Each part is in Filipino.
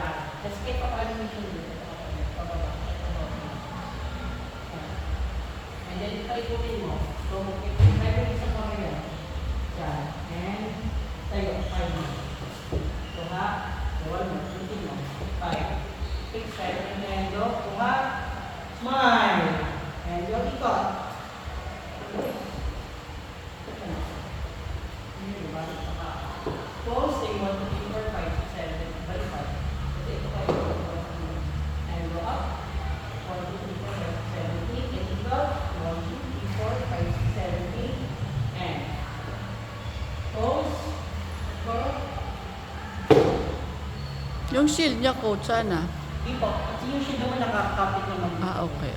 Yan. Tapos kahit pa paano mo siya dito. Pababa. And then, ikutin mo. So, try mo sa camera. Yan. And, tayo. 5 mo. So, ha? Bawal mo. Ikutin mo. 5, 6, 7, and then, go. So, ha? Smile. And go, ikot. Pause, say 1, 2, 3, 4, 5, 6, 7, baliktad. Kasi ito kayo. And go up. 1, 2, 3, 4, 5, 6, 7, 8. And ikot. 1, 2, 3, 4, 5, 6, 7, 8. And pause. Go. Yung shield niya, coach, sana. Di po. Kasi yung shield naman nakakapit naman. Okay.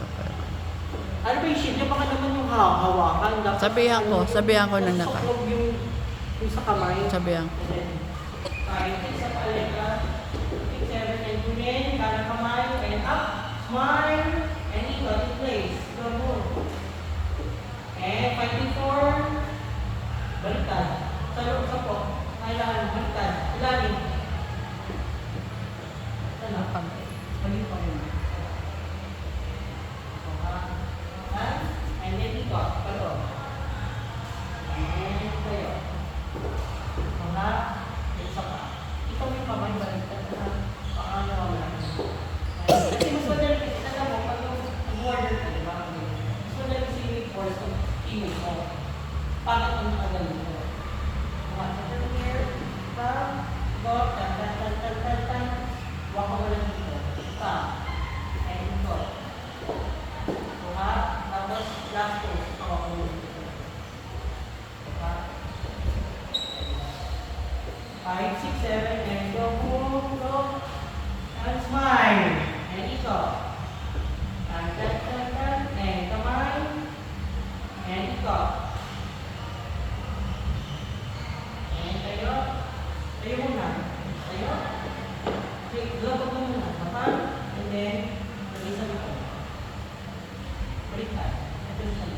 Ano ba yung shield niya? Baka naman yung hawakan. Sabihan ko na naka. Yung sa kamay. Sabihan ko. Kahit sa paleta. 6, 7, and tunin. Kanan kamay. And up. Smile. And ikot in place. Go move. And 5, 4. Baliktad. Sa loob sa po. Kailangan baliktad. Ilalim. Sana. Balik pa rin. And then ikot. Palo. And tayo. Mga. Isa pa. Ikaw yung kamay. Baliktad na. Paano wala. Kasi mas madali kasi alam mo, pag yung border ka, diba? Mas madali kasi yung force ng image mo. Paano ang nakagaling mo? Mga sa here, tam, go, tan. Waka mo lang dito. Tam. And go. Buha. Tapos last pose. Waka mo lang dito. Buha. 5, 6, 7, and go, go. And smile. And ikot. Tan. And kamay. And ikot. And tayo. Tayo muna. Tayo. Okay, labag mo muna. Kapal. And then, mag-isa mo. Baliktad. Ito yung